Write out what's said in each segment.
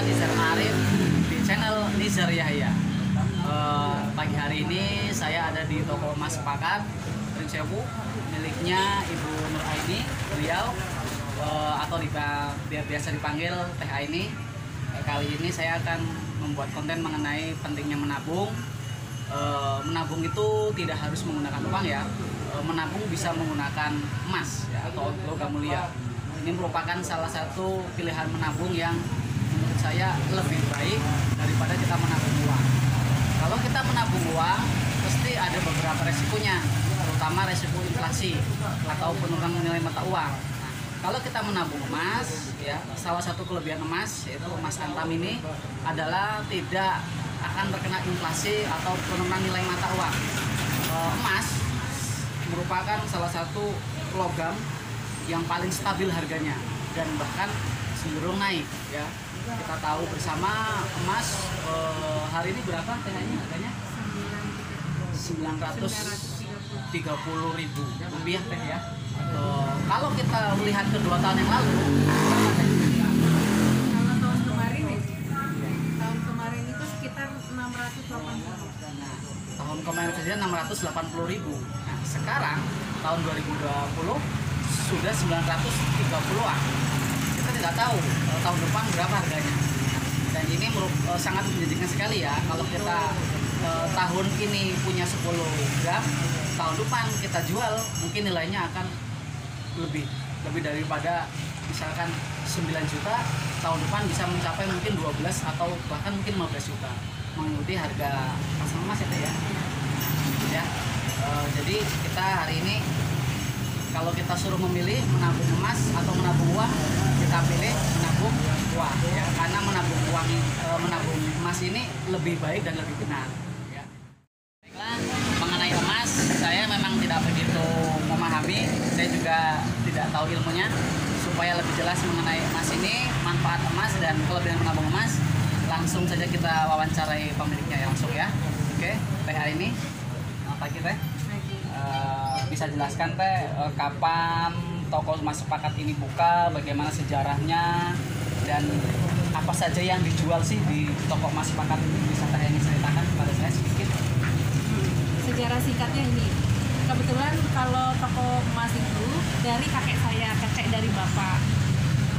Nizar Arif di channel Nizar Yahya. Pagi hari ini saya ada di toko emas Sepakat Prinsewu miliknya Ibu Nur Aini, beliau atau biasa dipanggil Teh Aini. Kali ini saya akan membuat konten mengenai pentingnya menabung. Menabung itu tidak harus menggunakan uang ya. Menabung bisa menggunakan emas ya, atau logam mulia. Ini merupakan salah satu pilihan menabung yang menurut saya lebih baik daripada kita menabung uang. Kalau kita menabung uang, pasti ada beberapa resikonya, terutama resiko inflasi atau penurunan nilai mata uang. Nah, kalau kita menabung emas, ya salah satu kelebihan emas yaitu emas antam ini adalah tidak akan terkena inflasi atau penurunan nilai mata uang. Emas merupakan salah satu logam yang paling stabil harganya dan bahkan cenderung naik ya. Kita tahu bersama emas hari ini berapa harganya? 930.000 rupiah teh ya. Kalau kita melihat ke 2 tahun yang lalu, kalau tahun kemarin itu sekitar 680. Tahun kemarin saja 680.000. Nah, sekarang tahun 2020 sudah 930-an. Kita tidak tahu tahun depan berapa harganya. Dan ini sangat menjanjikan sekali ya. Kalau kita tahun ini punya 10 gram, tahun depan kita jual mungkin nilainya akan lebih daripada misalkan 9 juta, tahun depan bisa mencapai mungkin 12 atau bahkan mungkin 15 juta mengikuti harga pasar emas ya. Jadi kita hari ini kalau kita suruh memilih menabung emas atau menabung uang, kita pilih menabung uang ya, karena menabung emas ini lebih baik dan lebih benar ya. Baiklah, mengenai emas saya memang tidak begitu memahami, saya juga tidak tahu ilmunya. Supaya lebih jelas mengenai emas ini, manfaat emas dan kelebihan menabung emas, langsung saja kita wawancarai pemiliknya ya, langsung ya. Oke, Teh ini pagi Teh. Bisa jelaskan Teh kapan toko emas Sepakat ini buka, bagaimana sejarahnya, dan apa saja yang dijual sih di toko emas Sepakat ini? Bisa Teh ini ceritakan kepada saya sedikit? Sejarah singkatnya ini, kebetulan kalau toko emas itu dari kakek saya, kakek dari bapak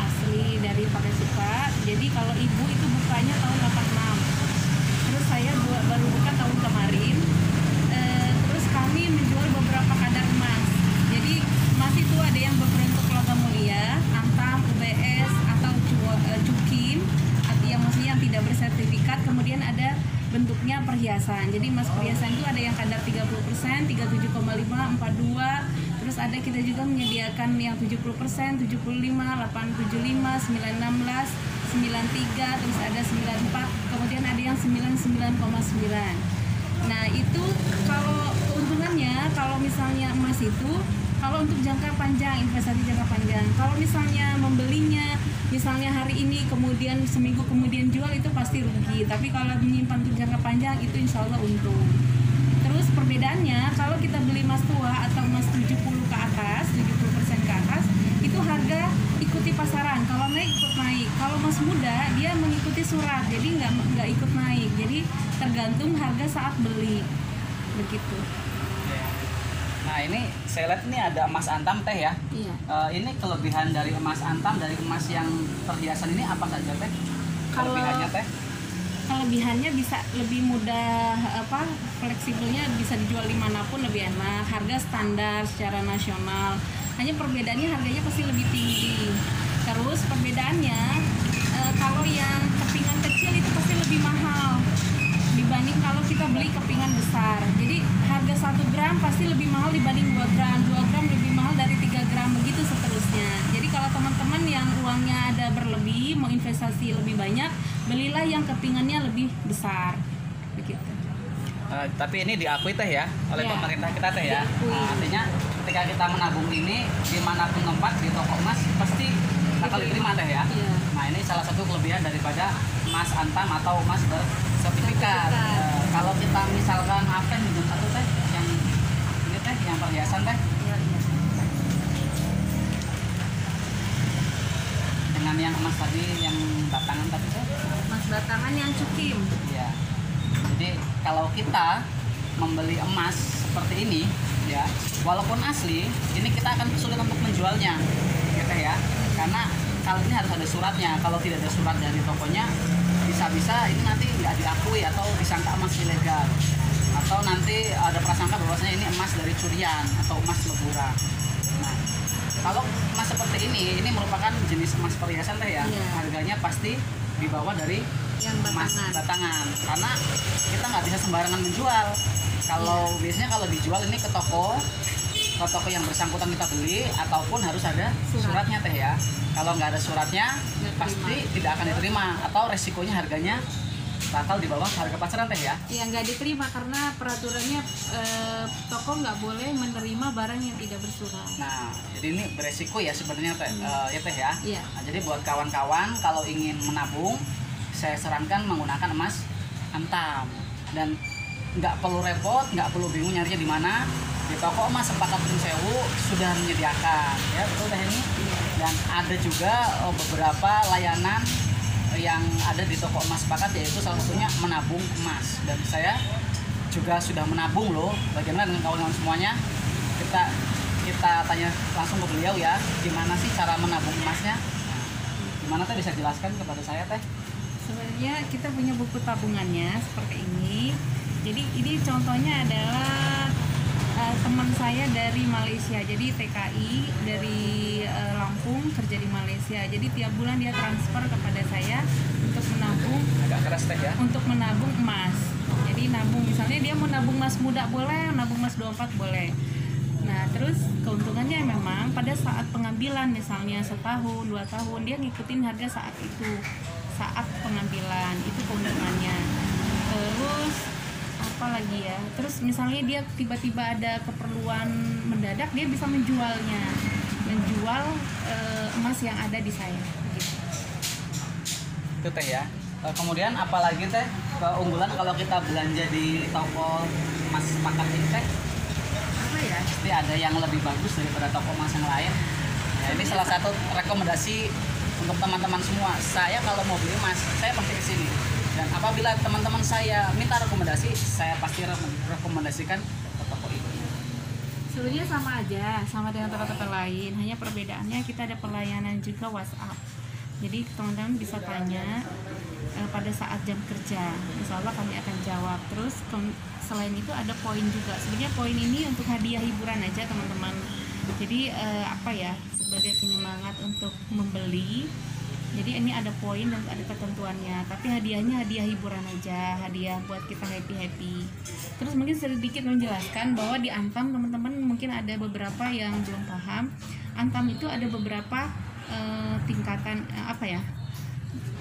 asli dari Pakai Suka. Jadi kalau ibu itu bukanya tahun 86, terus saya baru buka tahun kemarin. Terus kami menjual beberapa kadar emas. Jadi emas itu ada yang berbentuk logam mulia, antam, UBS atau cukim, atau yang maksudnya yang tidak bersertifikat. Kemudian ada bentuknya perhiasan. Jadi emas perhiasan itu ada yang kadar 30%, 37,5, 42. Terus ada kita juga menyediakan yang 70%, 75, 875, 916, 93, terus ada 94, kemudian ada yang 99,9. Nah, itu kalau keuntungannya, kalau misalnya emas itu kalau untuk jangka panjang, investasi jangka panjang. Kalau misalnya membelinya misalnya hari ini kemudian seminggu kemudian jual, itu pasti rugi. Tapi kalau menyimpan untuk jangka panjang itu insya Allah untung. Terus perbedaannya, kalau kita beli emas tua atau emas 70 ke atas, 70% ke atas, itu harga ikuti pasaran. Kalau naik ikut naik. Kalau emas muda dia mengikuti surat, jadi nggak ikut naik. Jadi tergantung harga saat beli, begitu. Nah, ini saya lihat ini ada emas antam Teh ya. Iya. Ini kelebihan dari emas antam, dari emas yang perhiasan ini apa saja Teh? Kelebihannya Teh? Kelebihannya bisa lebih mudah, fleksibelnya, bisa dijual dimanapun, lebih enak, harga standar secara nasional. Hanya perbedaannya harganya pasti lebih tinggi. Terus perbedaannya kalau yang kepingan kecil itu pasti lebih mahal dibanding kalau kita beli kepingan besar. Jadi harga 1 gram pasti lebih mahal dibanding 2 gram, 2 gram lebih mahal dari 3 gram, begitu seterusnya. Jadi kalau teman-teman yang uangnya ada berlebih, mau investasi lebih banyak, belilah yang kepingannya lebih besar, begitu. Tapi ini diakui Teh ya oleh pemerintah kita Teh ya. Artinya ketika kita menabung ini dimanapun tempat di toko emas pasti bakal diterima Teh ya. Nah, ini salah satu kelebihan daripada emas antam atau emas bersertifikat. Kalau kita misalkan apa yang minum satu Teh, yang ini Teh, yang perhiasan Teh, yang dengan yang emas tadi, yang batangan tadi tuh. Emas batangan yang cukim. Iya. Jadi kalau kita membeli emas seperti ini ya, walaupun asli, ini kita akan sulit untuk menjualnya, gitu ya. Karena kalau ini harus ada suratnya. Kalau tidak ada surat dari tokonya, bisa-bisa ini nanti nggak diakui atau disangka emas ilegal, atau nanti ada prasangka bahwasanya ini emas dari curian atau emas lebura. Nah, kalau emas seperti ini merupakan jenis emas perhiasan teh ya. Iya. Harganya pasti di bawah dari Yang emas batangan. batangan, karena kita nggak bisa sembarangan menjual. Kalau biasanya kalau dijual ini ke toko yang bersangkutan kita beli, ataupun harus ada suratnya teh ya. Kalau nggak ada suratnya Nggak pasti tidak akan diterima, atau resikonya harganya bakal di bawah harga pasaran teh ya. Ya nggak diterima karena peraturannya toko nggak boleh menerima barang yang tidak bersurat. Nah, jadi ini beresiko ya sebenarnya teh, ya teh ya. Iya. Nah, jadi buat kawan-kawan kalau ingin menabung, saya sarankan menggunakan emas antam, dan nggak perlu repot, nggak perlu bingung nyarinya di mana. Di toko emas Sepakat Prinsewu sudah menyediakan, ya betul teh ini. Dan ada juga beberapa layanan yang ada di toko emas Sepakat, yaitu salah satunya menabung emas. Dan saya juga sudah menabung loh. Bagaimana dengan kawan-kawan semuanya? Kita tanya langsung ke beliau ya, gimana sih cara menabung emasnya? Gimana teh, bisa jelaskan kepada saya teh? Sebenarnya kita punya buku tabungannya seperti ini. Jadi ini contohnya adalah teman saya dari Malaysia. Jadi TKI dari Lampung kerja di Malaysia. Jadi tiap bulan dia transfer kepada saya untuk menabung. Agak keras teh ya. Untuk menabung emas. Jadi nabung, misalnya dia mau nabung emas muda boleh, nabung emas 24 boleh. Nah terus keuntungannya memang pada saat pengambilan, misalnya setahun, 2 tahun, dia ngikutin harga saat itu, saat pengambilan, itu keuntungannya. Terus apa lagi ya, terus misalnya dia tiba-tiba ada keperluan mendadak, dia bisa menjual emas yang ada di saya gitu. Itu teh ya. Kemudian apalagi teh keunggulan kalau kita belanja di toko emas Sepakat ini teh? Apa ya, Pasti ada yang lebih bagus daripada toko emas yang lain. Ya, ini salah satu rekomendasi untuk teman-teman semua. Saya kalau mau beli emas, saya pasti ke sini. Dan apabila teman-teman saya minta rekomendasi, saya pasti rekomendasikan ke toko ini. sebenarnya sama aja, sama dengan toko-toko lain, hanya perbedaannya kita ada pelayanan juga WhatsApp. Jadi teman-teman bisa tanya pada saat jam kerja, insya Allah kami akan jawab. Terus selain itu ada poin juga. Sebenarnya poin ini untuk hadiah hiburan aja teman-teman. Jadi apa ya, sebagai penyemangat untuk membeli. Jadi ini ada poin dan ada ketentuannya. Tapi hadiahnya hadiah hiburan aja, hadiah buat kita happy-happy. Terus mungkin sedikit menjelaskan bahwa di Antam teman-teman mungkin ada beberapa yang belum paham. Antam itu ada beberapa tingkatan apa ya,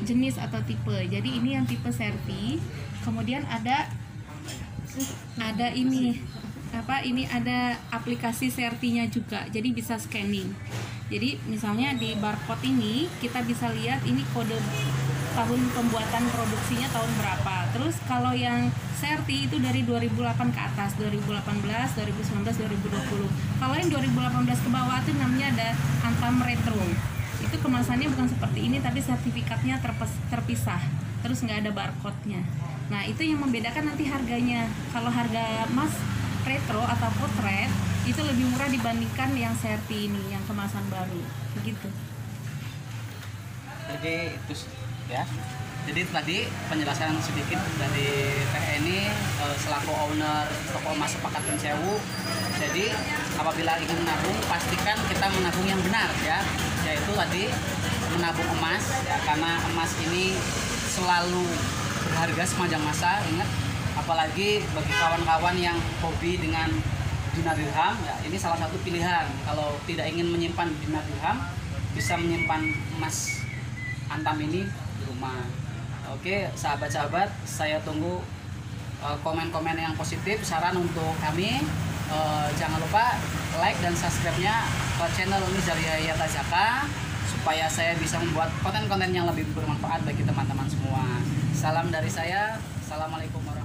jenis atau tipe. Jadi ini yang tipe serti, kemudian ada ini apa, ini ada aplikasi sertinya juga, jadi bisa scanning. Jadi misalnya di barcode ini kita bisa lihat ini kode tahun pembuatan produksinya tahun berapa. Terus kalau yang serti itu dari 2008 ke atas, 2018, 2019, 2020. Kalau yang 2018 ke bawah itu namanya ada Antam Retro. Itu kemasannya bukan seperti ini, tapi sertifikatnya terpisah, terus nggak ada barcode-nya. Nah itu yang membedakan nanti harganya. Kalau harga emas retro atau potret itu lebih murah dibandingkan yang serti ini, yang kemasan baru, begitu. Jadi itu ya. Jadi tadi penjelasan sedikit dari Teh ini selaku owner toko emas Sepakat Prinsewu. Jadi apabila ingin menabung, pastikan kita menabung yang benar ya, yaitu tadi menabung emas ya, karena emas ini selalu berharga sepanjang masa. Ingat, apalagi bagi kawan-kawan yang hobi dengan dinar dirham ya, ini salah satu pilihan. Kalau tidak ingin menyimpan dinar dirham, bisa menyimpan emas Antam ini di rumah. Oke, sahabat-sahabat, saya tunggu komen-komen yang positif, saran untuk kami. Jangan lupa like dan subscribe-nya ke channel Nizar Yahya Tazaka, supaya saya bisa membuat konten-konten yang lebih bermanfaat bagi teman-teman semua. Salam dari saya. Assalamualaikum warahmatullahi wabarakatuh.